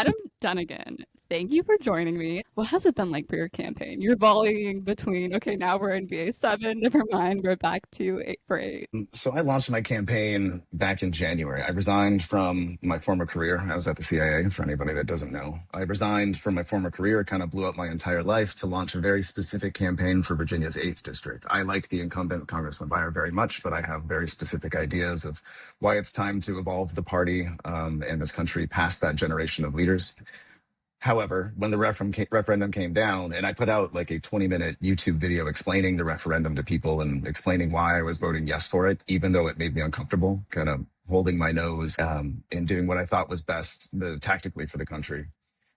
Adam Dunigan, thank you for joining me. What has it been like for your campaign? You're volleying between, okay, now we're in VA7, never mind, we're back to 8 for 8. So I launched my campaign back in January. I resigned from my former career. I was at the CIA, for anybody that doesn't know. I resigned from my former career, kind of blew up my entire life to launch a very specific campaign for Virginia's 8th district. I like the incumbent, Congressman Beyer, very much, but I have very specific ideas of why it's time to evolve the party and this country past that generation of leaders. However, when the referendum came down, and I put out like a 20-minute YouTube video explaining the referendum to people and explaining why I was voting yes for it, even though it made me uncomfortable, kind of holding my nose and doing what I thought was best tactically for the country.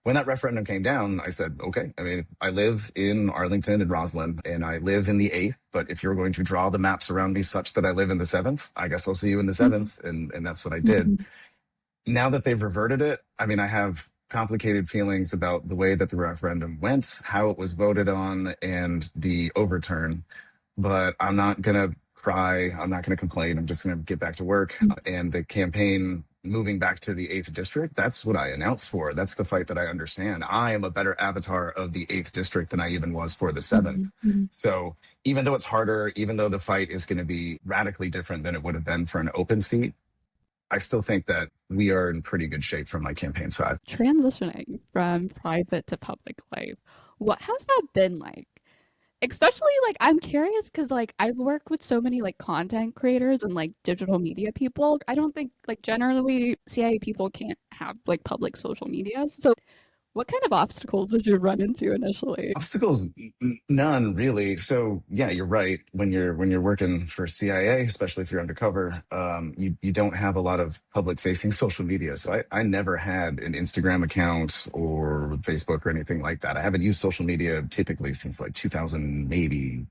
When that referendum came down, I said, okay, I mean, I live in Arlington and Roslyn, and I live in the 8th, but if you're going to draw the maps around me such that I live in the 7th, I guess I'll see you in the 7th. And that's what I did. Now that they've reverted it, I mean, I have complicated feelings about the way that the referendum went, how it was voted on, and the overturn. But I'm not going to cry. I'm not going to complain. I'm just going to get back to work. And the campaign moving back to the 8th district, that's what I announced for. That's the fight that I understand. I am a better avatar of the 8th district than I even was for the 7th. So even though it's harder, even though the fight is going to be radically different than it would have been for an open seat, I still think that we are in pretty good shape from my campaign side. Transitioning from private to public life, what has that been like? Especially like I'm curious because like I work with so many like content creators and like digital media people. I don't think like generally CIA people can't have like public social media. So what kind of obstacles did you run into initially? Obstacles, none really. So yeah, you're right. When you're working for CIA, especially if you're undercover, you don't have a lot of public facing social media. So I never had an Instagram account or Facebook or anything like that. I haven't used social media typically since like 2000, maybe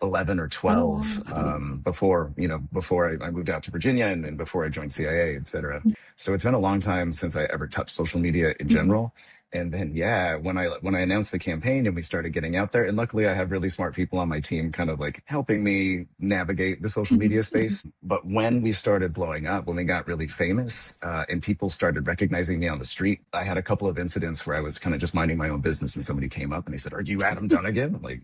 11 or 12, before I moved out to Virginia and before I joined CIA, et cetera. So it's been a long time since I ever touched social media in general. And then, yeah, when I announced the campaign and we started getting out there, and luckily I have really smart people on my team kind of like helping me navigate the social media space. But when we started blowing up, when we got really famous and people started recognizing me on the street, I had a couple of incidents where I was kind of just minding my own business and somebody came up and they said, "Are you Adam Dunigan?" I'm like,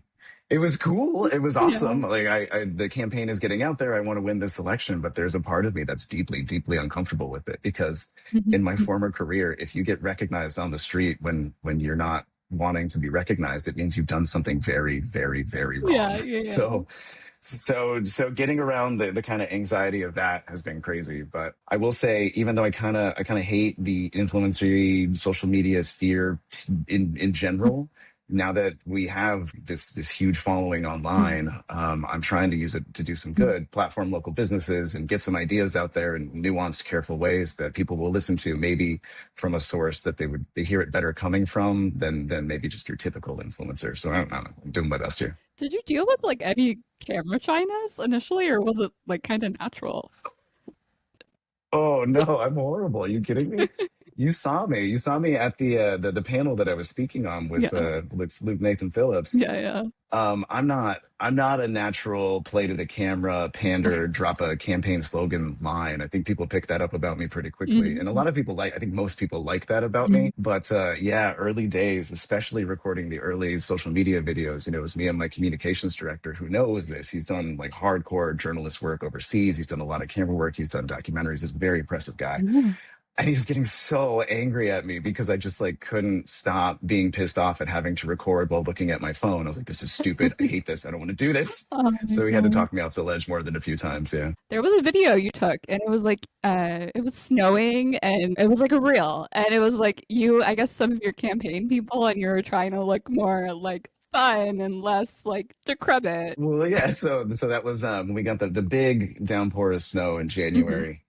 it was cool. It was awesome. Like the campaign is getting out there. I want to win this election, but there's a part of me that's deeply, deeply uncomfortable with it because in my former career, if you get recognized on the street when you're not wanting to be recognized, it means you've done something very, very, very wrong. So getting around the kind of anxiety of that has been crazy. But I will say, even though I kind of hate the influencery social media sphere in general, now that we have this huge following online, I'm trying to use it to do some good, platform local businesses and get some ideas out there in nuanced, careful ways that people will listen to, maybe from a source that they hear it better coming from than maybe just your typical influencer. So I don't know, I'm doing my best here. Did you deal with like any camera shyness initially, or was it like kind of natural? Oh no, I'm horrible. Are you kidding me? You saw me at the panel that I was speaking on with Luke Nathan Phillips. I'm not a natural play to the camera, pander, drop a campaign slogan line. I think people pick that up about me pretty quickly. And a lot of people I think most people like that about me. But yeah, early days, especially recording the early social media videos, it was me and my communications director who knows this. He's done like hardcore journalist work overseas. He's done a lot of camera work. He's done documentaries. He's a very impressive guy. And he was getting so angry at me because I just like couldn't stop being pissed off at having to record while looking at my phone. I was like, this is stupid. I hate this. I don't want to do this. So he had to talk me off the ledge more than a few times. Yeah. There was a video you took and it was like, it was snowing and it was like a reel. And it was like I guess some of your campaign people, and you were trying to look more like fun and less like decrepit. Well, yeah. So that was when we got the big downpour of snow in January.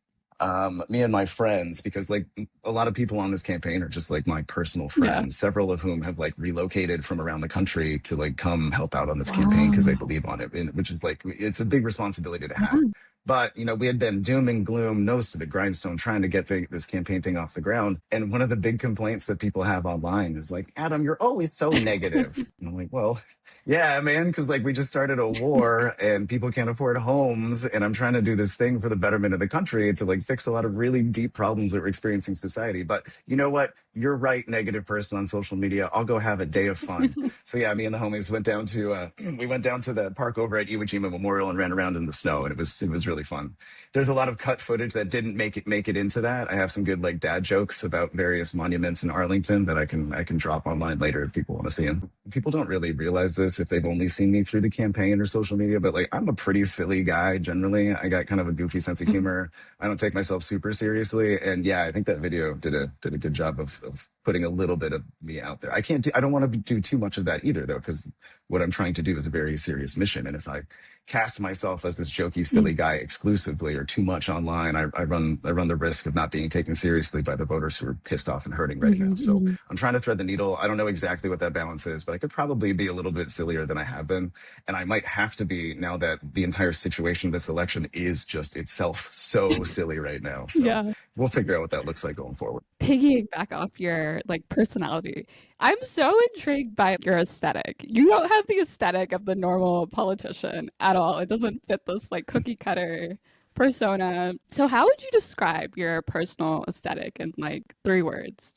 Me and my friends, because like a lot of people on this campaign are just like my personal friends, several of whom have like relocated from around the country to like come help out on this campaign because they believe on it, which is like, it's a big responsibility to have. But, we had been doom and gloom, nose to the grindstone, trying to get this campaign thing off the ground. And one of the big complaints that people have online is like, Adam, you're always so negative. And I'm like, well, yeah, man, because like we just started a war and people can't afford homes. And I'm trying to do this thing for the betterment of the country to like fix a lot of really deep problems that we're experiencing in society. But you know what? You're right, negative person on social media. I'll go have a day of fun. So yeah, me and the homies went down to we went down to the park over at Iwo Jima Memorial and ran around in the snow, and it was really fun. There's a lot of cut footage that didn't make it into that. I have some good like dad jokes about various monuments in Arlington that I can drop online later if people want to see them. People don't really realize this if they've only seen me through the campaign or social media, but like I'm a pretty silly guy generally. I got kind of a goofy sense of humor. I don't take myself super seriously, and yeah, I think that video did a good job of putting a little bit of me out there. I don't want to do too much of that either though, because what I'm trying to do is a very serious mission, and if I cast myself as this jokey, silly guy exclusively or too much online, I run the risk of not being taken seriously by the voters who are pissed off and hurting right now. So I'm trying to thread the needle. I don't know exactly what that balance is, but I could probably be a little bit sillier than I have been. And I might have to be now that the entire situation of this election is just itself so silly right now. So Yeah. we'll figure out what that looks like going forward. Piggying back off your like personality, I'm so intrigued by your aesthetic. You don't have the aesthetic of the normal politician at all. It doesn't fit this like cookie cutter persona. So how would you describe your personal aesthetic in like 3 words?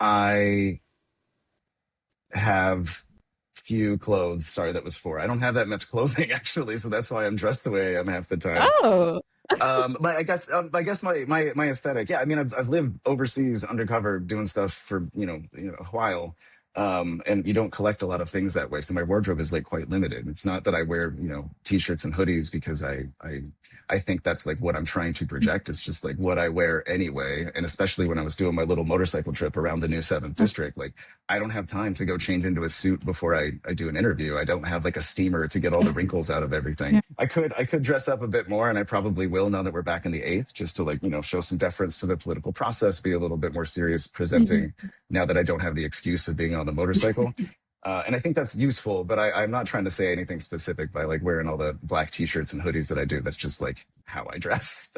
I have few clothes. Sorry, that was four. I don't have that much clothing actually, so that's why I'm dressed the way I am half the time. Oh, But I guess my aesthetic. Yeah, I mean, I've lived overseas undercover doing stuff for a while. And you don't collect a lot of things that way, so my wardrobe is like quite limited. It's not that I wear t-shirts and hoodies because I think that's like what I'm trying to project. It's just like what I wear anyway. And especially when I was doing my little motorcycle trip around the new 7th district, like I don't have time to go change into a suit before I do an interview. I don't have like a steamer to get all the wrinkles out of everything. I could dress up a bit more, and I probably will now that we're back in the 8th, just to like show some deference to the political process, be a little bit more serious presenting now that I don't have the excuse of being on the motorcycle. And I think that's useful, but I'm not trying to say anything specific by like wearing all the black t-shirts and hoodies that I do. That's just like how I dress.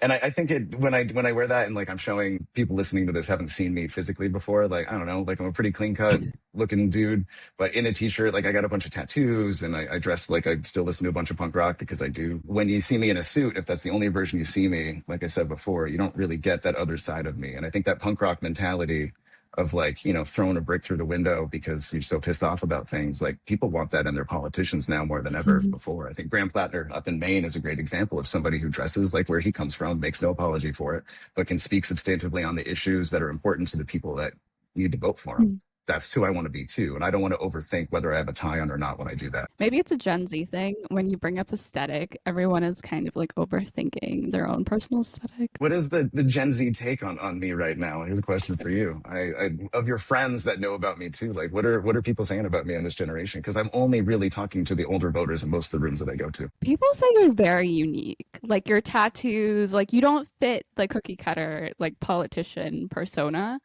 And I think when I wear that and like I'm showing people listening to this haven't seen me physically before, like I don't know, like I'm a pretty clean cut looking dude, but in a t-shirt, like I got a bunch of tattoos and I dress like I still listen to a bunch of punk rock because I do. When you see me in a suit, if that's the only version you see me, like I said before, you don't really get that other side of me. And I think that punk rock mentality of like throwing a brick through the window because you're so pissed off about things, like people want that in their politicians now more than ever before. I think Graham Plattner up in Maine is a great example of somebody who dresses like where he comes from, makes no apology for it, but can speak substantively on the issues that are important to the people that need to vote for him. That's who I want to be too, and I don't want to overthink whether I have a tie on or not when I do that. maybe it's a Gen Z thing. When you bring up aesthetic, everyone is kind of like overthinking their own personal aesthetic. What is the Gen Z take on me right now? Here's a question for you. I of your friends that know about me too, like what are people saying about me in this generation? Because I'm only really talking to the older voters in most of the rooms that I go to. People say you're very unique. Like your tattoos, like you don't fit the cookie cutter like politician persona.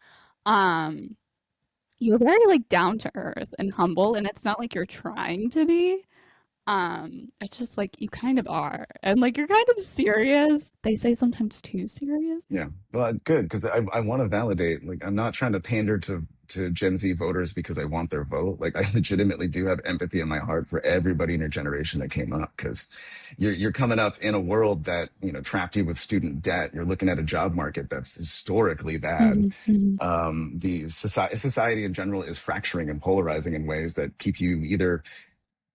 Um, you're very like down to earth and humble, and it's not like you're trying to be. It's just like you kind of are. And like you're kind of serious. They say sometimes too serious. Yeah, well, good, because I want to validate. Like, I'm not trying to pander to Gen Z voters because I want their vote. Like, I legitimately do have empathy in my heart for everybody in your generation that came up, because you're coming up in a world that trapped you with student debt. You're looking at a job market that's historically bad. The society in general is fracturing and polarizing in ways that keep you either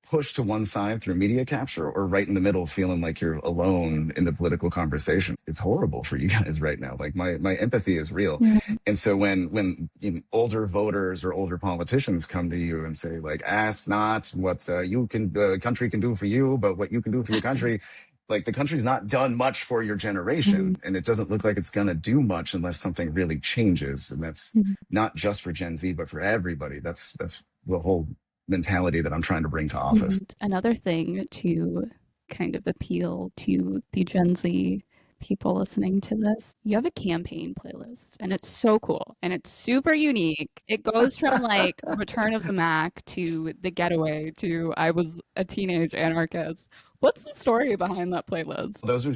pushed to one side through media capture or right in the middle feeling like you're alone in the political conversation. It's horrible for you guys right now. Like my empathy is real. And so when older voters or older politicians come to you and say like, ask not what the country can do for you, but what you can do for your country. Like the country's not done much for your generation, and it doesn't look like it's going to do much unless something really changes. And that's not just for Gen Z, but for everybody. That's the whole mentality that I'm trying to bring to office. Another thing to kind of appeal to the Gen Z people listening to this, you have a campaign playlist and it's so cool and it's super unique. It goes from like Return of the Mac to The Getaway to I Was a Teenage Anarchist. What's the story behind that playlist? Those are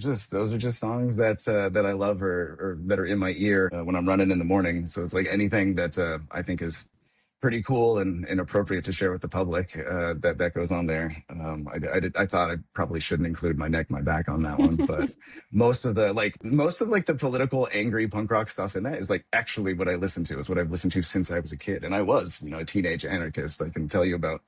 just songs that I love or that are in my ear when I'm running in the morning. So it's like anything that I think is pretty cool and appropriate to share with the public that goes on there. I thought I probably shouldn't include my neck, my back on that one, but most of the political angry punk rock stuff in that is like actually what I listen to. Is what I've listened to since I was a kid, and I was a teenage anarchist. I can tell you about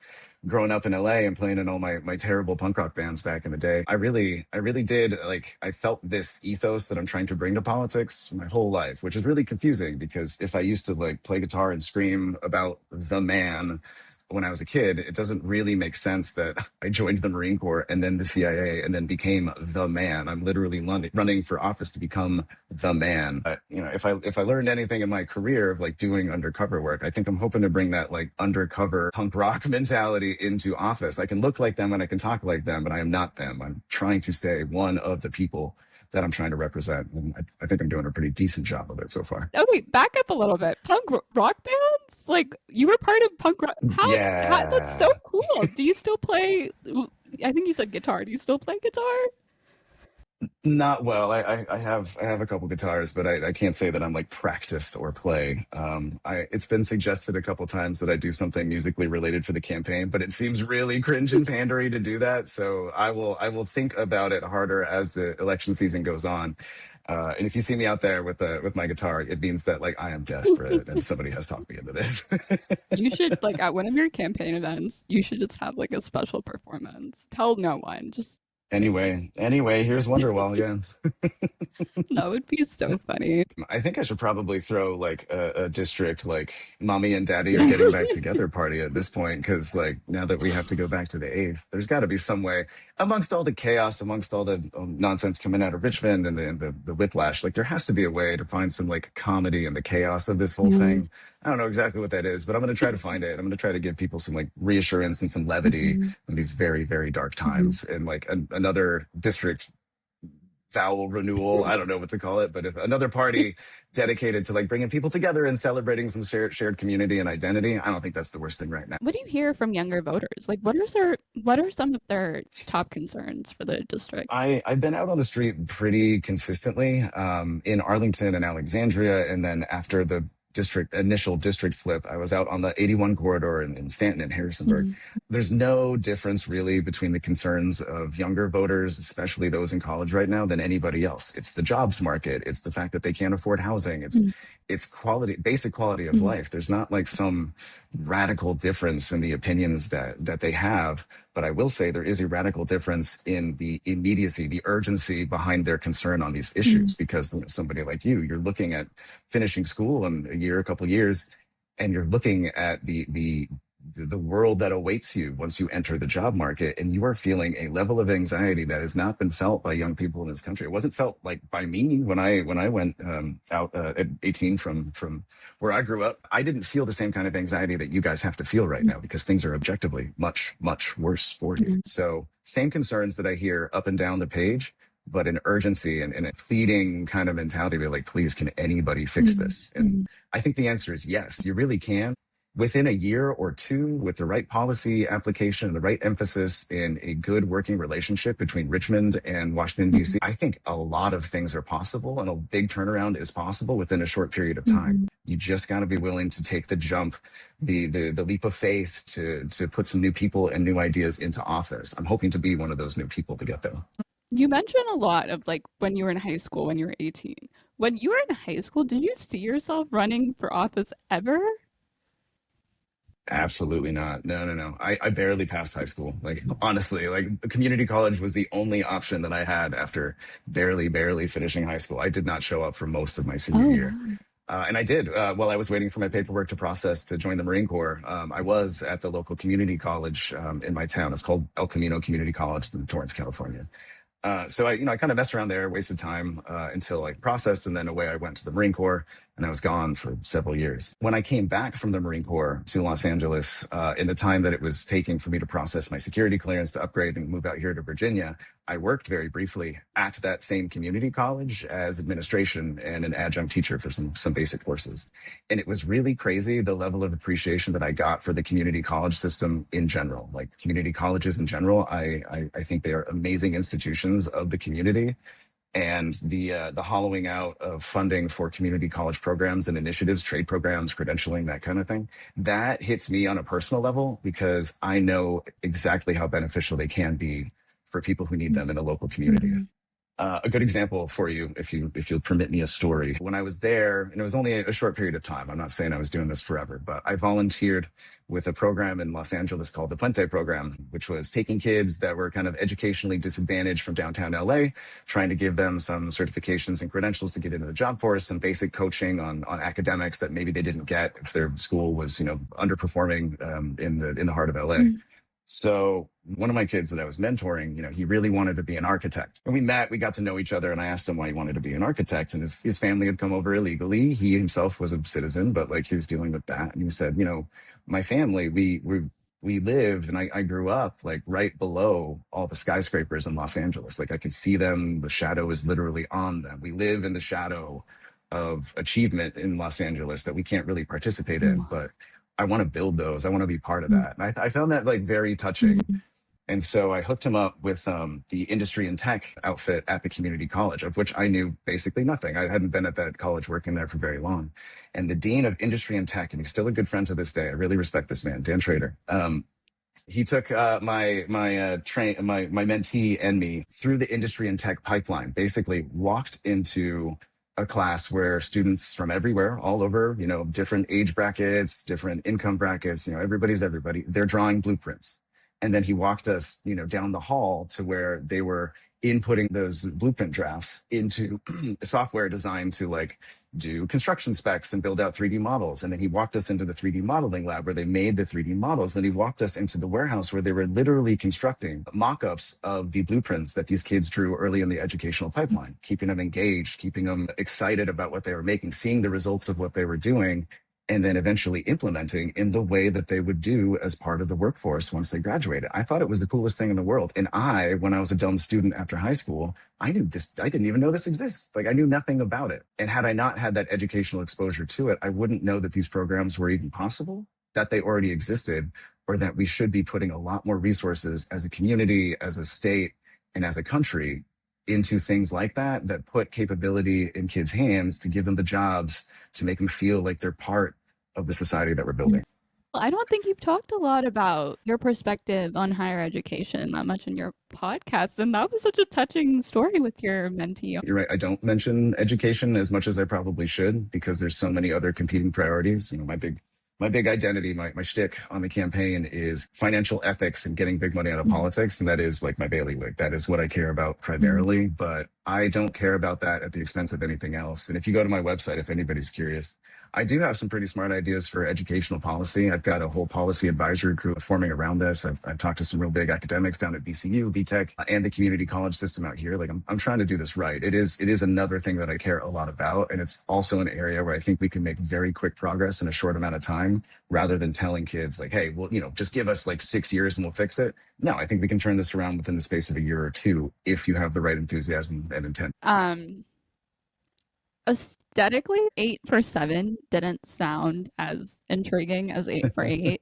growing up in LA and playing in all my terrible punk rock bands back in the day. I really did, like, I felt this ethos that I'm trying to bring to politics my whole life, which is really confusing because if I used to like play guitar and scream about the man when I was a kid, it doesn't really make sense that I joined the Marine Corps and then the CIA and then became the man. I'm literally running for office to become the man. But, if I learned anything in my career of like doing undercover work, I think I'm hoping to bring that like undercover punk rock mentality into office. I can look like them and I can talk like them, but I am not them. I'm trying to stay one of the people that I'm trying to represent. And I think I'm doing a pretty decent job of it so far. Okay, back up a little bit. Rock bands? Like you were part of punk rock. How that's so Yeah. cool. Do you still play? I think you said guitar. Do you still play guitar? Not well. I have a couple guitars, but I can't say that I'm like practice or play. It's been suggested a couple times that I do something musically related for the campaign, but it seems really cringe and pandery to do that. So I will think about it harder as the election season goes on. And if you see me out there with my guitar, it means that like I am desperate and somebody has talked me into this. You should like at one of your campaign events. You should just have like a special performance. Tell no one. Just Anyway, here's Wonderwall. Yeah. that would be so funny. I think I should probably throw like a district like mommy and daddy are getting back together party at this point because like now that we have to go back to the 8th, there's got to be some way amongst all the chaos, amongst all the nonsense coming out of Richmond and the whiplash. Like there has to be a way to find some like comedy in the chaos of this whole Mm-hmm. thing. I don't know exactly what that is, but I'm going to try to find it. I'm going to try to give people some like reassurance and some levity Mm-hmm. in these very, very dark times. And like another district vowel renewal. I don't know what to call it, but if another party dedicated to like bringing people together and celebrating some shared community and identity, I don't think that's the worst thing right now. What do you hear from younger voters? Like, what are some of their top concerns for the district? I've been out on the street pretty consistently in Arlington and Alexandria, and then after the initial district flip, I was out on the 81 corridor in Stanton and Harrisonburg. Mm-hmm. There's no difference really between the concerns of younger voters, especially those in college right now, than anybody else. It's the jobs market. It's the fact that they can't afford housing. It's quality, basic quality of Mm-hmm. life. There's not like some radical difference in the opinions that they have. But I will say there is a radical difference in the immediacy, the urgency behind their concern on these issues. Because somebody like you're looking at finishing school in a couple years, and you're looking at the world that awaits you once you enter the job market, and you are feeling a level of anxiety that has not been felt by young people in this country. It wasn't felt like by me when I went out at 18 from where I grew up. I didn't feel the same kind of anxiety that you guys have to feel right now because things are objectively much worse for you. So same concerns that I hear up and down the page, but an urgency and a pleading kind of mentality, be like, please, can anybody fix this? And I think the answer is yes, you really can. Within a year or two, with the right policy application and the right emphasis in a good working relationship between Richmond and Washington, D.C., I think a lot of things are possible and a big turnaround is possible within a short period of time. You just got to be willing to take the jump, the leap of faith to put some new people and new ideas into office. I'm hoping to be one of those new people to get there. You mentioned a lot of like when you were in high school, when you were 18. When you were in high school, did you see yourself running for office ever? Absolutely not. No. I barely passed high school. Like honestly, like community college was the only option that I had after barely finishing high school. I did not show up for most of my senior year. Wow. And I did while I was waiting for my paperwork to process to join the Marine Corps. I was at the local community college in my town. It's called El Camino Community College in Torrance, California. So I kind of messed around there, wasted time until I processed, and then away I went to the Marine Corps, and I was gone for several years. When I came back from the Marine Corps to Los Angeles, in the time that it was taking for me to process my security clearance to upgrade and move out here to Virginia, I worked very briefly at that same community college as administration and an adjunct teacher for some basic courses. And it was really crazy the level of appreciation that I got for the community college system in general. Like community colleges in general, I think they are amazing institutions of the community, and the hollowing out of funding for community college programs and initiatives, trade programs, credentialing, that kind of thing, that hits me on a personal level because I know exactly how beneficial they can be for people who need them in the local community. Mm-hmm. A good example for you, if you'll permit me a story. When I was there, and it was only a short period of time. I'm not saying I was doing this forever, but I volunteered with a program in Los Angeles called the Puente program, which was taking kids that were kind of educationally disadvantaged from downtown LA, trying to give them some certifications and credentials to get into the job force, some basic coaching on academics that maybe they didn't get if their school was, underperforming in the heart of LA. So one of my kids that I was mentoring, he really wanted to be an architect. And we met, we got to know each other, and I asked him why he wanted to be an architect. And his family had come over illegally. He himself was a citizen, but like he was dealing with that. And he said, my family, we lived and I grew up like right below all the skyscrapers in Los Angeles. Like I could see them. The shadow is literally on them. We live in the shadow of achievement in Los Angeles that we can't really participate in, but I want to build those. I want to be part of that. And I found that like very touching. Mm-hmm. And so I hooked him up with the industry and tech outfit at the community college, of which I knew basically nothing. I hadn't been at that college working there for very long. And the dean of industry and tech, and he's still a good friend to this day. I really respect this man, Dan Trader. He took my mentee and me through the industry and tech pipeline. Basically, walked into a class where students from everywhere, all over, different age brackets, different income brackets, everybody's everybody. They're drawing blueprints. And then he walked us, down the hall to where they were inputting those blueprint drafts into software designed to like do construction specs and build out 3D models. And then he walked us into the 3D modeling lab where they made the 3D models. Then he walked us into the warehouse where they were literally constructing mock-ups of the blueprints that these kids drew early in the educational pipeline, keeping them engaged, keeping them excited about what they were making, seeing the results of what they were doing, and then eventually implementing in the way that they would do as part of the workforce once they graduated. I thought it was the coolest thing in the world. And when I was a dumb student after high school, I didn't even know this exists. Like I knew nothing about it. And had I not had that educational exposure to it, I wouldn't know that these programs were even possible, that they already existed, or that we should be putting a lot more resources as a community, as a state, and as a country into things like that put capability in kids' hands to give them the jobs, to make them feel like they're part of the society that we're building. Well, I don't think you've talked a lot about your perspective on higher education that much in your podcast, and that was such a touching story with your mentee. You're right. I don't mention education as much as I probably should because there's so many other competing priorities. My big identity, my shtick on the campaign is financial ethics and getting big money out of politics. And that is like my bailiwick. That is what I care about primarily, but I don't care about that at the expense of anything else. And if you go to my website, if anybody's curious, I do have some pretty smart ideas for educational policy. I've got a whole policy advisory crew forming around this. I've talked to some real big academics down at BCU, BTech, and the community college system out here. Like I'm trying to do this right. It is another thing that I care a lot about. And it's also an area where I think we can make very quick progress in a short amount of time rather than telling kids like, hey, well, just give us like 6 years and we'll fix it. No, I think we can turn this around within the space of a year or two if you have the right enthusiasm and intent. Aesthetically, 8 for 7 didn't sound as intriguing as 8 for 8.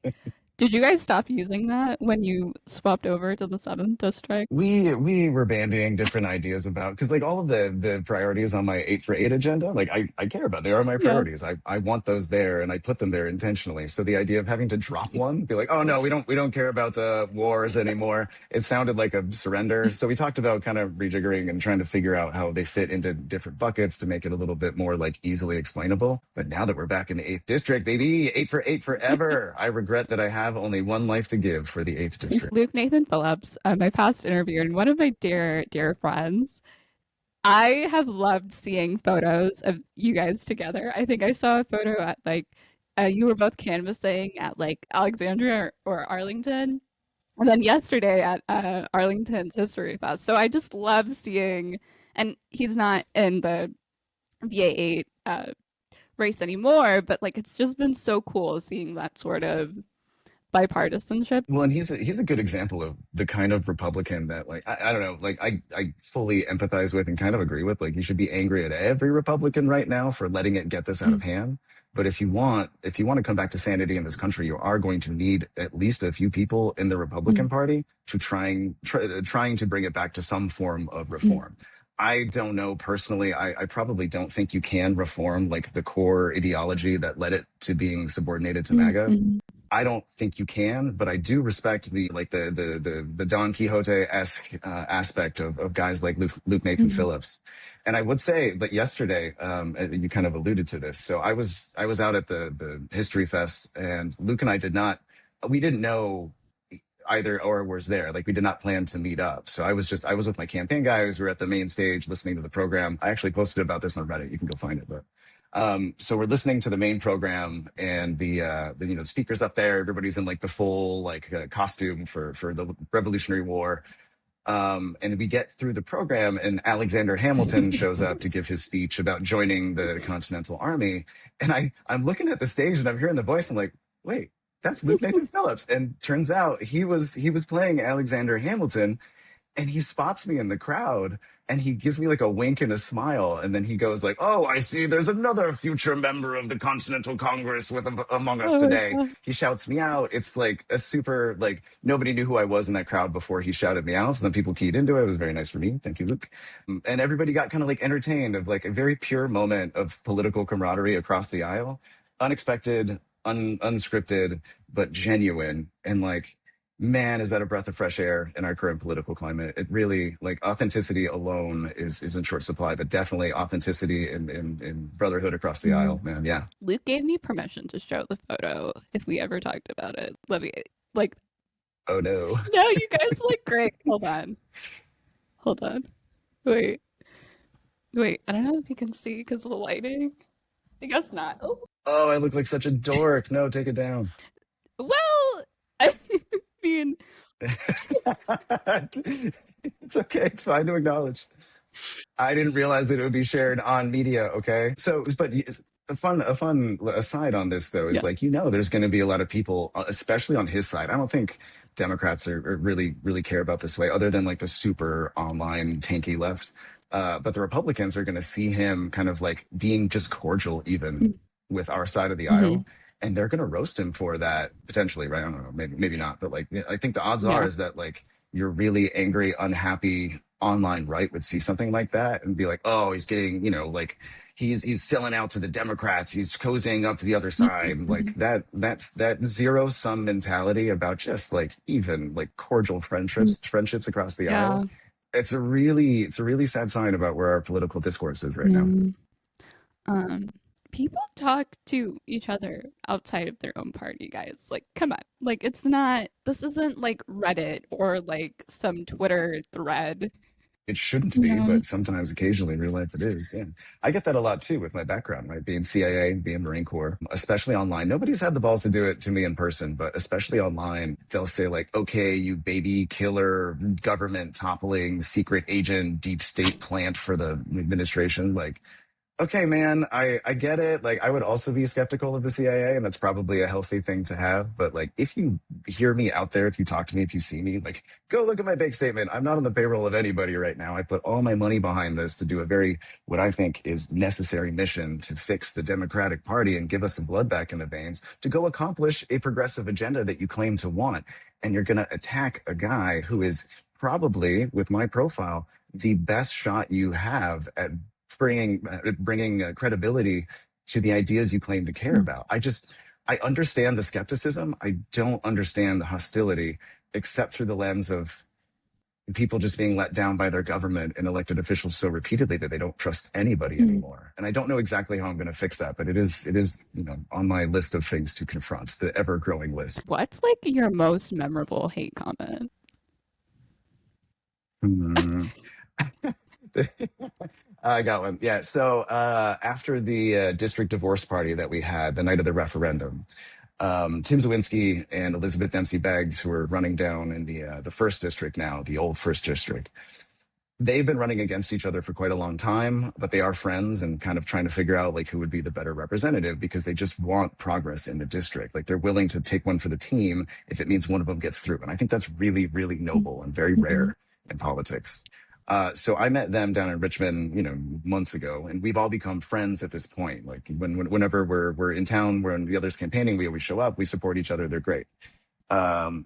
Did you guys stop using that when you swapped over to the 7th district? We were bandying different ideas about because like all of the priorities on my 8 for 8 agenda, like I care about. They are my priorities. I want those there and I put them there intentionally. So the idea of having to drop one, be like, oh no, we don't care about wars anymore. It sounded like a surrender. So we talked about kind of rejiggering and trying to figure out how they fit into different buckets to make it a little bit more like easily explainable. But now that we're back in the 8th district, baby, 8 for 8 forever. I regret that I have only one life to give for the 8th district. Luke Nathan Phillips, my past interview, and one of my dear, dear friends. I have loved seeing photos of you guys together. I think I saw a photo at like, you were both canvassing at like Alexandria or Arlington. And then yesterday at Arlington's History Fest. So I just love seeing, and he's not in the VA8 race anymore, but like it's just been so cool seeing that sort of bipartisanship. Well, and he's a good example of the kind of Republican that like I don't know, like I fully empathize with and kind of agree with. Like you should be angry at every Republican right now for letting it get this out of hand. But if you want to come back to sanity in this country, you are going to need at least a few people in the Republican Party to trying to bring it back to some form of reform. I don't know personally. I probably don't think you can reform like the core ideology that led it to being subordinated to MAGA. I don't think you can, but I do respect the like the Don Quixote-esque aspect of guys like Luke Nathan Phillips. And I would say that yesterday, you kind of alluded to this. So I was out at the History Fest, and Luke and I we didn't know either or was there. Like we did not plan to meet up. So I was with my campaign guys. We were at the main stage listening to the program. I actually posted about this on Reddit. You can go find it, but. So we're listening to the main program, and the speakers up there. Everybody's in like the full like costume for the Revolutionary War. And we get through the program, and Alexander Hamilton shows up to give his speech about joining the Continental Army. And I'm looking at the stage, and I'm hearing the voice. I'm like, wait, that's Luke Nathan Phillips. And turns out he was playing Alexander Hamilton, and he spots me in the crowd, and he gives me like a wink and a smile, and then he goes like, oh, I see there's another future member of the Continental Congress among us Oh my today. god. He shouts me out. It's like a super, like, nobody knew who I was in that crowd before he shouted me out, so then people keyed into it. It was very nice for me. Thank you, Luke. And everybody got kind of like entertained of like a very pure moment of political camaraderie across the aisle. Unexpected, unscripted, but genuine. And like, man, is that a breath of fresh air in our current political climate. It really, like, authenticity alone is in short supply, but definitely authenticity in brotherhood across the aisle, man. Yeah. Luke gave me permission to show the photo if we ever talked about it. Let me like Oh no. no, you guys look great. Hold on. Hold on. Wait. Wait. I don't know if you can see because of the lighting. I guess not. Oh. Oh, I look like such a dork. No, take it down. Well, I mean, It's okay. It's fine to acknowledge. I didn't realize that it would be shared on media. Okay. So, but a fun aside on this though is yeah. like, there's going to be a lot of people, especially on his side. I don't think Democrats are really care about this way other than like the super online tanky left. But the Republicans are going to see him kind of like being just cordial, even with our side of the aisle. And they're going to roast him for that potentially, right? I don't know, maybe not, but like, I think the odds are is that like you're really angry, unhappy online right would see something like that and be like, oh, he's getting, like he's selling out to the Democrats, he's cozying up to the other side, like that's that zero sum mentality about just like even like cordial friendships across the aisle. It's a really sad sign about where our political discourse is right now. People talk to each other outside of their own party, guys. Like, come on. Like, this isn't like Reddit or like some Twitter thread. It shouldn't be, but sometimes, occasionally in real life, it is. Yeah. I get that a lot too with my background, right? Being CIA, being Marine Corps, especially online. Nobody's had the balls to do it to me in person, but especially online, they'll say like, okay, you baby killer, government toppling, secret agent, deep state plant for the administration. Like, okay, man, I get it. Like, I would also be skeptical of the CIA, and that's probably a healthy thing to have. But like, if you hear me out there, if you talk to me, if you see me, like, go look at my bank statement. I'm not on the payroll of anybody right now. I put all my money behind this to do a very, what I think is necessary mission to fix the Democratic Party and give us some blood back in the veins to go accomplish a progressive agenda that you claim to want. And you're going to attack a guy who is probably, with my profile, the best shot you have at bringing credibility to the ideas you claim to care about. I understand the skepticism. I don't understand the hostility, except through the lens of people just being let down by their government and elected officials so repeatedly that they don't trust anybody anymore. And I don't know exactly how I'm going to fix that, but it is on my list of things to confront, the ever growing list. What's like your most memorable hate comment? I got one. Yeah. So after the district divorce party that we had the night of the referendum, Tim Zawinski and Elizabeth Dempsey Beggs, who are running down in the first district now, the old first district, they've been running against each other for quite a long time, but they are friends and kind of trying to figure out like who would be the better representative because they just want progress in the district. Like they're willing to take one for the team if it means one of them gets through. And I think that's really, really noble and very Mhm. rare in politics. So I met them down in Richmond, months ago, and we've all become friends at this point. Like whenever we're in town, when the others campaigning, we always show up, we support each other. They're great. Um,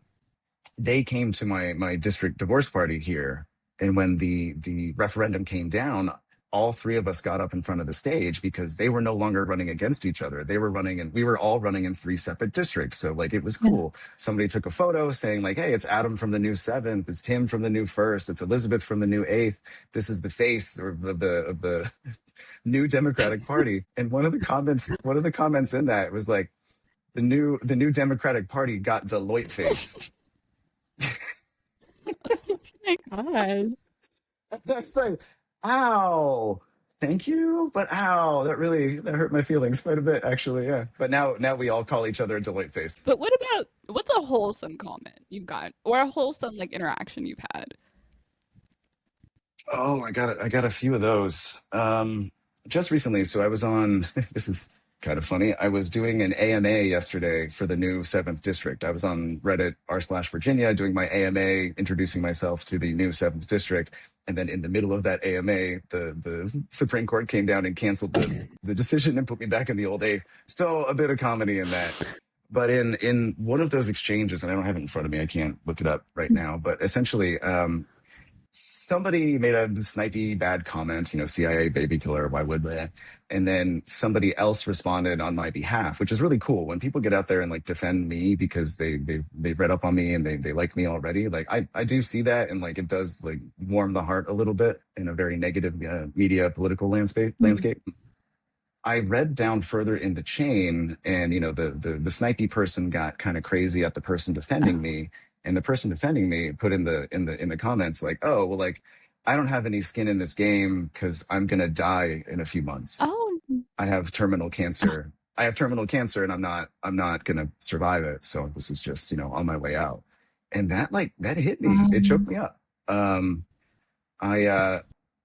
they came to my district divorce party here, and when the referendum came down, all three of us got up in front of the stage because they were no longer running against each other. They were running, and we were all running in three separate districts. So like it was Yeah. cool. Somebody took a photo saying like, "Hey, it's Adam from the new seventh. It's Tim from the new first. It's Elizabeth from the new eighth. This is the face of the new Democratic Party." And one of the comments in that was like, the new Democratic Party got Deloitte face. Oh my God. That's like, ow, thank you, but ow, that hurt my feelings quite a bit, actually. Yeah, but now we all call each other a Deloitte face. But what's a wholesome comment you've got or a wholesome like interaction you've had? Oh, I got a few of those. Just recently, so I was on. This is kind of funny. I was doing an AMA yesterday for the new seventh district. I was on Reddit r/Virginia doing my AMA, introducing myself to the new seventh district. And then in the middle of that AMA, the Supreme Court came down and canceled the decision and put me back in the old eighth. So a bit of comedy in that. But in one of those exchanges, and I don't have it in front of me, I can't look it up right now. But essentially, somebody made a snipey bad comment, CIA baby killer, why would they? And then somebody else responded on my behalf, which is really cool. When people get out there and like defend me because they've read up on me and they like me already, like I do see that, and like it does like warm the heart a little bit in a very negative media political landscape. Mm. I read down further in the chain, and the snipey person got kind of crazy at the person defending Oh. me, and the person defending me put in the comments like, "Oh, well, like I don't have any skin in this game because I'm gonna die in a few months. Oh. I have terminal Oh. cancer. I have terminal cancer, and I'm not gonna survive it. So this is just on my way out." And that hit me. It choked Wow. me up.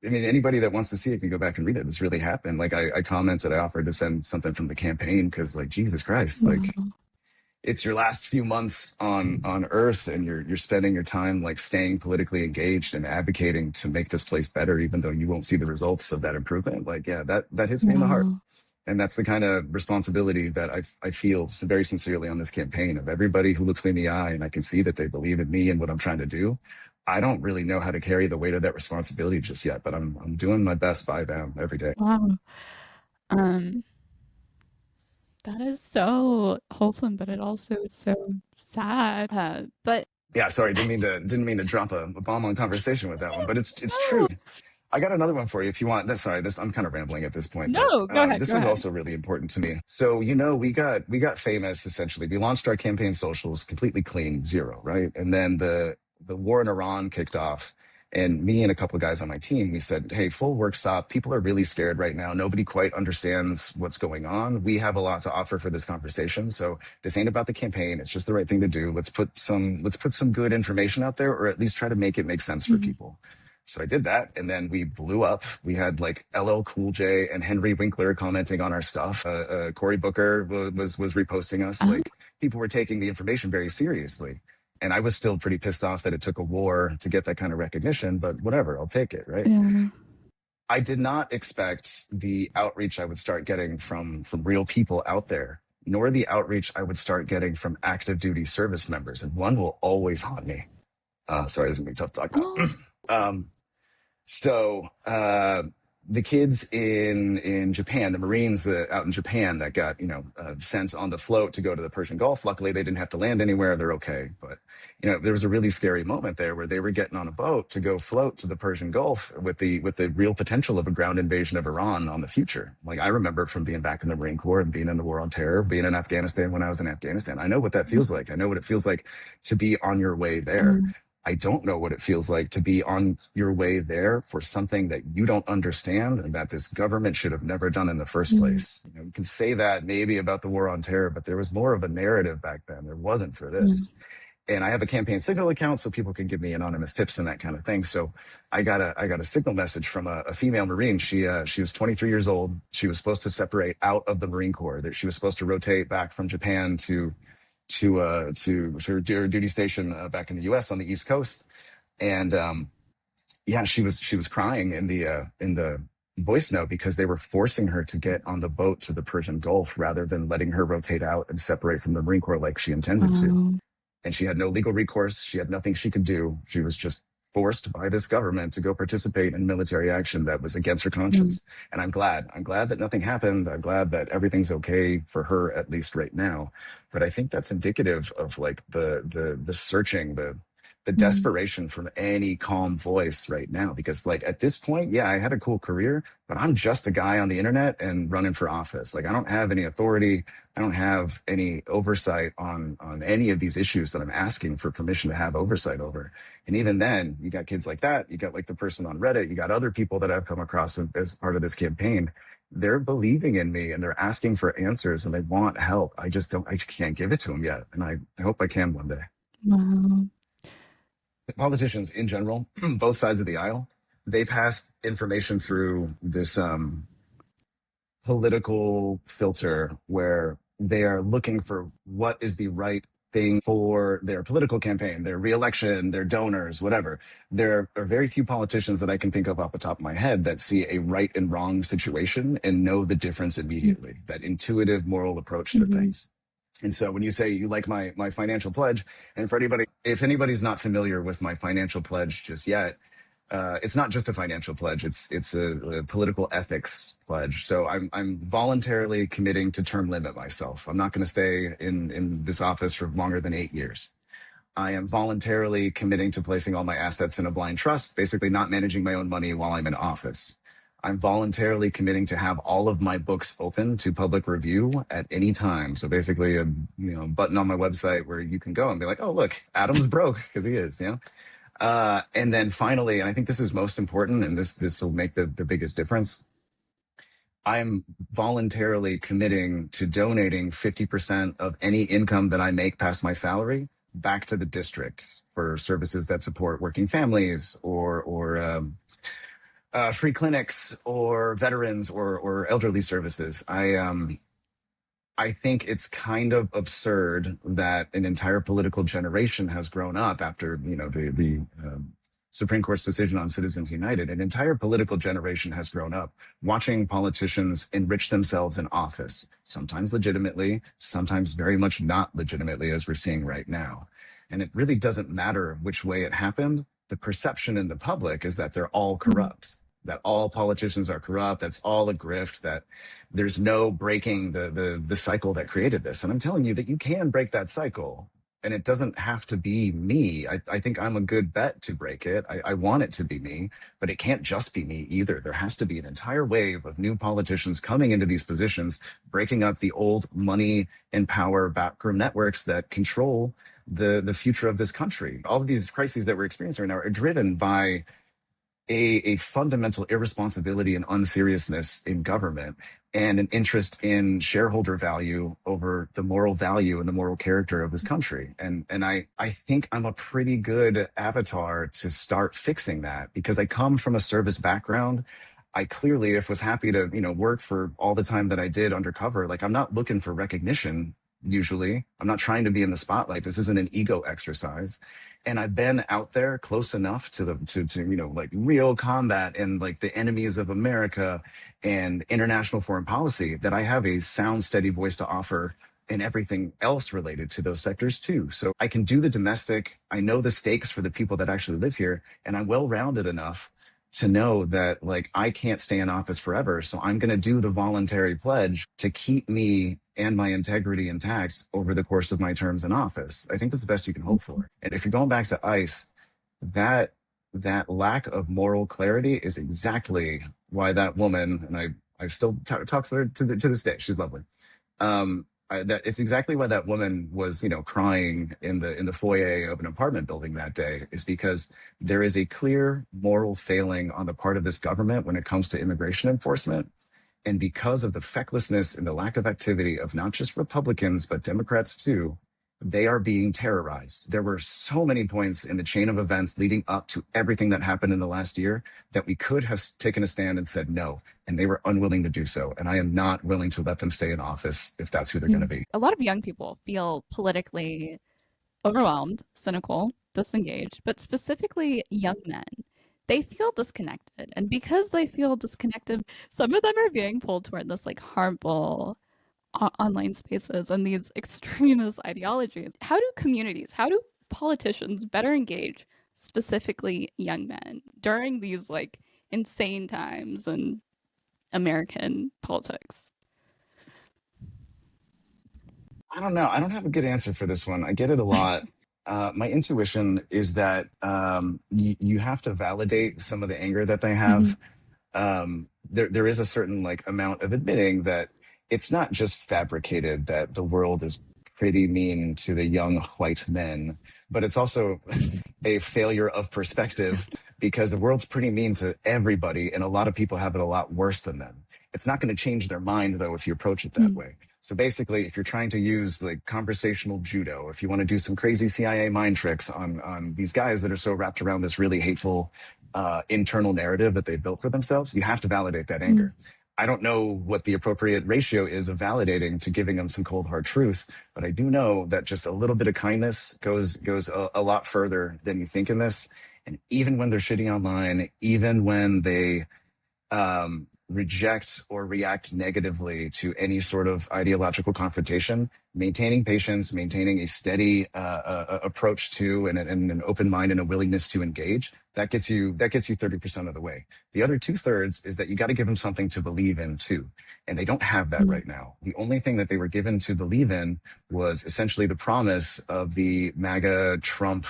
I mean, anybody that wants to see it can go back and read it. This really happened. Like I commented, I offered to send something from the campaign because, like, Jesus Christ, like Wow. it's your last few months on Earth, and you're spending your time like staying politically engaged and advocating to make this place better, even though you won't see the results of that improvement. Like, yeah, that hits me in the heart. Wow. And that's the kind of responsibility that I feel very sincerely on this campaign, of everybody who looks me in the eye and I can see that they believe in me and what I'm trying to do. I don't really know how to carry the weight of that responsibility just yet, but I'm doing my best by them every day. Wow. Um, that is so wholesome, but it also is so sad. But Yeah, sorry, didn't mean to drop a bomb on conversation with that one, but it's true. no, I got another one for you if you want. Sorry, this I'm kind of rambling at this point, but no, go ahead, this go was ahead. also really important to me. So we got famous essentially. We launched our campaign socials completely clean, zero, right? And then the war in Iran kicked off, and me and a couple of guys on my team, we said, "Hey, full work stop. People are really scared right now. Nobody quite understands what's going on. We have a lot to offer for this conversation. So this ain't about the campaign. It's just the right thing to do. Let's put some good information out there, or at least try to make it make sense for Mhm. people." So I did that, and then we blew up. We had like LL Cool J and Henry Winkler commenting on our stuff. Cory Booker was reposting us. Oh, Like, people were taking the information very seriously, and I was still pretty pissed off that it took a war to get that kind of recognition. But whatever, I'll take it, right? yeah. I did not expect the outreach I would start getting from real people out there, nor the outreach I would start getting from active duty service members. And one will always haunt me. Sorry, this is gonna be tough to talk about. Oh, um, so the kids in Japan, the Marines out in Japan that got sent on the float to go to the Persian Gulf. Luckily, they didn't have to land anywhere. They're okay. But there was a really scary moment there where they were getting on a boat to go float to the Persian Gulf with the real potential of a ground invasion of Iran on the future. Like, I remember from being back in the Marine Corps and being in the War on Terror, being in Afghanistan when I was in Afghanistan. I know what that feels like. I know what it feels like to be on your way there. um, I don't know what it feels like to be on your way there for something that you don't understand and that this government should have never done in the first mm, place. You can say that maybe about the war on terror, but there was more of a narrative back then. There wasn't for mm, this. And I have a campaign signal account so people can give me anonymous tips and that kind of thing. So I got a signal message from a female Marine. She was 23 years old. She was supposed to separate out of the Marine Corps. That she was supposed to rotate back from Japan to her duty station back in the U.S. on the East Coast. And yeah, she was crying in the voice note because they were forcing her to get on the boat to the Persian Gulf rather than letting her rotate out and separate from the Marine Corps like she intended to. Wow. And she had no legal recourse. She had nothing she could do. She was just forced by this government to go participate in military action that was against her Mm, conscience. And I'm glad. I'm glad that nothing happened. I'm glad that everything's okay for her, at least right now. But I think that's indicative of like the searching, the mm, desperation from any calm voice right now. Because like at this point, yeah, I had a cool career, but I'm just a guy on the internet and running for office. Like I don't have any authority. I don't have any oversight on any of these issues that I'm asking for permission to have oversight over. And even then, you got kids like that. You got like the person on Reddit. You got other people that I've come across as part of this campaign. They're believing in me and they're asking for answers and they want help. I just can't give it to them yet. And I hope I can one day. wow. Politicians in general, both sides of the aisle, they pass information through this political filter where they are looking for what is the right thing for their political campaign, their reelection, their donors, whatever. There are very few politicians that I can think of off the top of my head that see a right and wrong situation and know the difference Mm, immediately, that intuitive moral approach to mhm, things. And so when you say you like my financial pledge, and for anybody, if anybody's not familiar with my financial pledge just yet, it's not just a financial pledge. It's a political ethics pledge. So I'm voluntarily committing to term limit myself. I'm not going to stay in this office for longer than 8 years. I am voluntarily committing to placing all my assets in a blind trust, basically not managing my own money while I'm in office. I'm voluntarily committing to have all of my books open to public review at any time. So basically, a button on my website where you can go and be like, "Oh, look, Adam's broke," because he is. And then finally, and I think this is most important, and this will make the biggest difference. I'm voluntarily committing to donating 50% of any income that I make past my salary back to the district for services that support working families or free clinics or veterans or elderly services. I think it's kind of absurd that an entire political generation has grown up after the Supreme Court's decision on Citizens United. An entire political generation has grown up watching politicians enrich themselves in office, sometimes legitimately, sometimes very much not legitimately, as we're seeing right now. And it really doesn't matter which way it happened. The perception in the public is that they're all mm, corrupt, that all politicians are corrupt, that's all a grift, that there's no breaking the cycle that created this. And I'm telling you that you can break that cycle. And it doesn't have to be me. I think I'm a good bet to break it. I want it to be me, but it can't just be me either. There has to be an entire wave of new politicians coming into these positions, breaking up the old money and power backroom networks that control the future of this country. All of these crises that we're experiencing right now are driven by a fundamental irresponsibility and unseriousness in government and an interest in shareholder value over the moral value and the moral character of this country. And I think I'm a pretty good avatar to start fixing that because I come from a service background. I clearly, if was happy to, work for all the time that I did undercover, like I'm not looking for recognition usually. I'm not trying to be in the spotlight. This isn't an ego exercise. And I've been out there close enough to like real combat and like the enemies of America and international foreign policy that I have a sound, steady voice to offer in everything else related to those sectors too. So I can do the domestic. I know the stakes for the people that actually live here, and I'm well rounded enough to know that like I can't stay in office forever. So I'm going to do the voluntary pledge to keep me and my integrity intact over the course of my terms in office. I think that's the best you can hope mm, for. And if you're going back to ICE, that lack of moral clarity is exactly why that woman, and I still talk to her to this day. She's lovely. That it's exactly why that woman was, crying in the foyer of an apartment building that day is because there is a clear moral failing on the part of this government when it comes to immigration enforcement. And because of the fecklessness and the lack of activity of not just Republicans, but Democrats too, they are being terrorized. There were so many points in the chain of events leading up to everything that happened in the last year that we could have taken a stand and said no, and they were unwilling to do so. And I am not willing to let them stay in office if that's who they're going to be. A lot of young people feel politically overwhelmed, cynical, disengaged, but specifically young men. They feel disconnected. And because they feel disconnected, some of them are being pulled toward this like harmful online spaces and these extremist ideologies. How do communities, how do politicians better engage specifically young men during these like insane times in American politics? I don't know. I don't have a good answer for this one. I get it a lot. My intuition is that you have to validate some of the anger that they Mhm. have. There is a certain like amount of admitting that it's not just fabricated that the world is pretty mean to the young white men, but it's also a failure of perspective because the world's pretty mean to everybody, and a lot of people have it a lot worse than them. It's not going to change their mind though if you approach it that Mhm. way. So basically, if you're trying to use like conversational judo, if you want to do some crazy CIA mind tricks on these guys that are so wrapped around this really hateful internal narrative that they built for themselves, you have to validate that Mhm. anger. I don't know what the appropriate ratio is of validating to giving them some cold hard truth, but I do know that just a little bit of kindness goes a lot further than you think in this. And even when they're shitty online, even when they reject or react negatively to any sort of ideological confrontation, maintaining patience, maintaining a steady approach to and an open mind and a willingness to engage, that gets you 30% of the way. The other 2/3 is that you got to give them something to believe in too. And they don't have that Mhm. right now. The only thing that they were given to believe in was essentially the promise of the MAGA Trump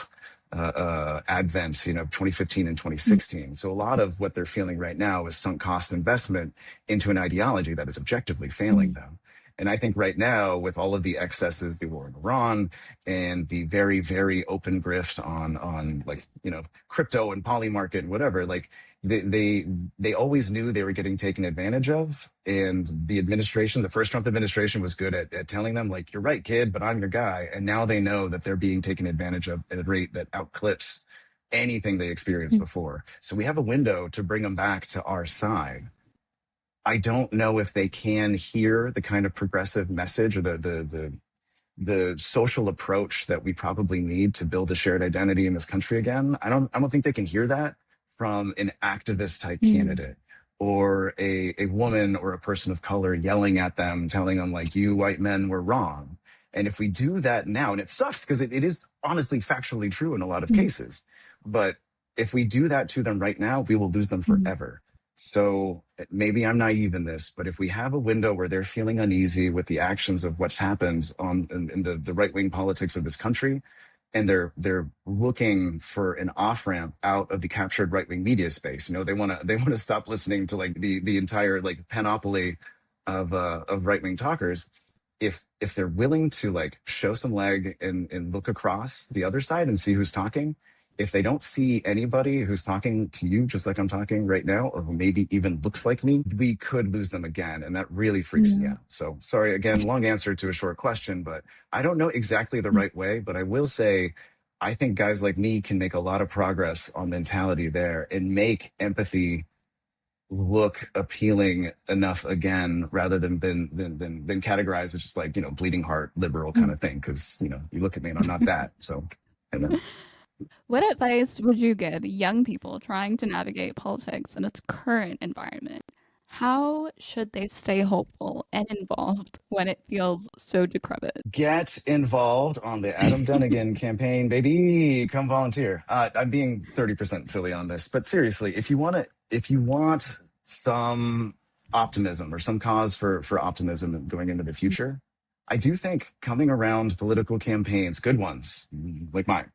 advent, 2015 and Mhm. 2016. So a lot of what they're feeling right now is sunk cost investment into an ideology that is objectively failing Mhm. them. And I think right now, with all of the excesses, the war in Iran, and the very, very open grift on like crypto and poly market and whatever, like they always knew they were getting taken advantage of, and the administration, the first Trump administration, was good at telling them like, you're right, kid, but I'm your guy. And now they know that they're being taken advantage of at a rate that outclips anything they experienced Mhm. before. So we have a window to bring them back to our side. I don't know if they can hear the kind of progressive message or the social approach that we probably need to build a shared identity in this country again. I don't think they can hear that from an activist type Mhm. candidate or a woman or a person of color yelling at them, telling them like, you white men were wrong. And if we do that now, and it sucks because it is honestly factually true in a lot of Mhm. cases, but if we do that to them right now, we will lose them Mhm. forever. So maybe I'm naive in this, but if we have a window where they're feeling uneasy with the actions of what's happened in the right wing politics of this country, and they're looking for an off ramp out of the captured right wing media space, they want to stop listening to like the entire like panoply of right wing talkers. If they're willing to like show some leg and look across the other side and see who's talking, if they don't see anybody who's talking to you just like I'm talking right now, or who maybe even looks like me, we could lose them again. And that really freaks me Yeah. out. So sorry, again, long answer to a short question, but I don't know exactly the Mhm. right way, but I will say I think guys like me can make a lot of progress on mentality there and make empathy look appealing enough again, rather than categorized as just like bleeding heart liberal kind Mhm. of thing, because you look at me and I'm not that. So and then What advice would you give young people trying to navigate politics in its current environment? How should they stay hopeful and involved when it feels so decrepit? get involved on the Adam Dunigan campaign, baby. Come volunteer. I'm being 30% silly on this, but seriously, if you want some optimism or some cause for optimism going into the future, I do think coming around political campaigns, good ones like mine,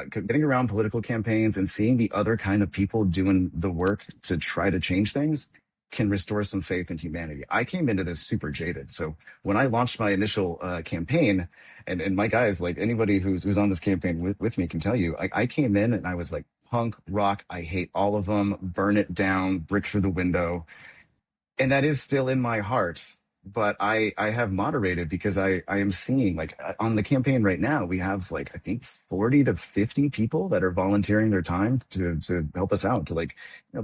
getting around political campaigns and seeing the other kind of people doing the work to try to change things can restore some faith in humanity. I came into this super jaded. So when I launched my initial campaign, and my guys, like anybody who's on this campaign with me can tell you, I came in and I was like, punk rock, I hate all of them, burn it down, brick through the window. And that is still in my heart. but I have moderated because I am seeing like on the campaign right now, we have like, I think 40 to 50 people that are volunteering their time to help us out, to like,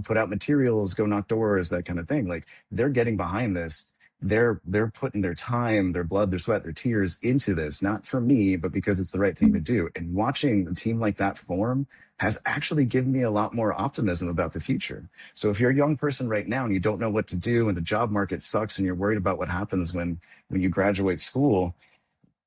put out materials, go knock doors, that kind of thing. Like they're getting behind this. They're putting their time, their blood, their sweat, their tears into this, not for me, but because it's the right thing to do. And watching a team like that form has actually given me a lot more optimism about the future. So if you're a young person right now and you don't know what to do and the job market sucks and you're worried about what happens when you graduate school,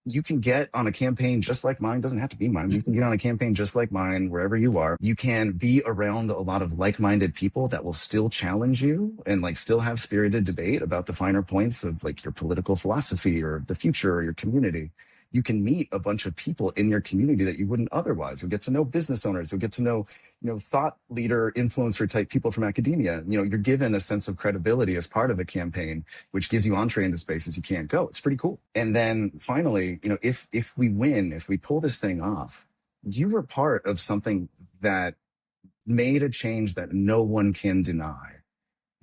you can get on a campaign just like mine. Doesn't have to be mine. You can get on a campaign just like mine wherever you are. You can be around a lot of like-minded people that will still challenge you and like still have spirited debate about the finer points of like your political philosophy or the future or your community. You can meet a bunch of people in your community that you wouldn't otherwise. You'll get to know business owners. You'll get to know, thought leader, influencer type people from academia. You're given a sense of credibility as part of a campaign, which gives you entree into spaces you can't go. It's pretty cool. And then finally, if we win, if we pull this thing off, you were part of something that made a change that no one can deny.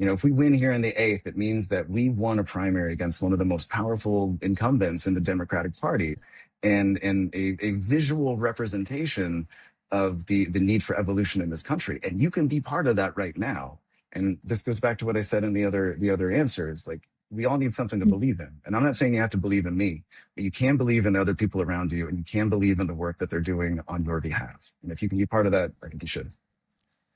If we win here in the eighth, it means that we won a primary against one of the most powerful incumbents in the Democratic Party, and a visual representation of the need for evolution in this country. And you can be part of that right now. And this goes back to what I said in the other answers. Like we all need something to believe in. And I'm not saying you have to believe in me, but you can believe in the other people around you, and you can believe in the work that they're doing on your behalf. And if you can be part of that, I think you should.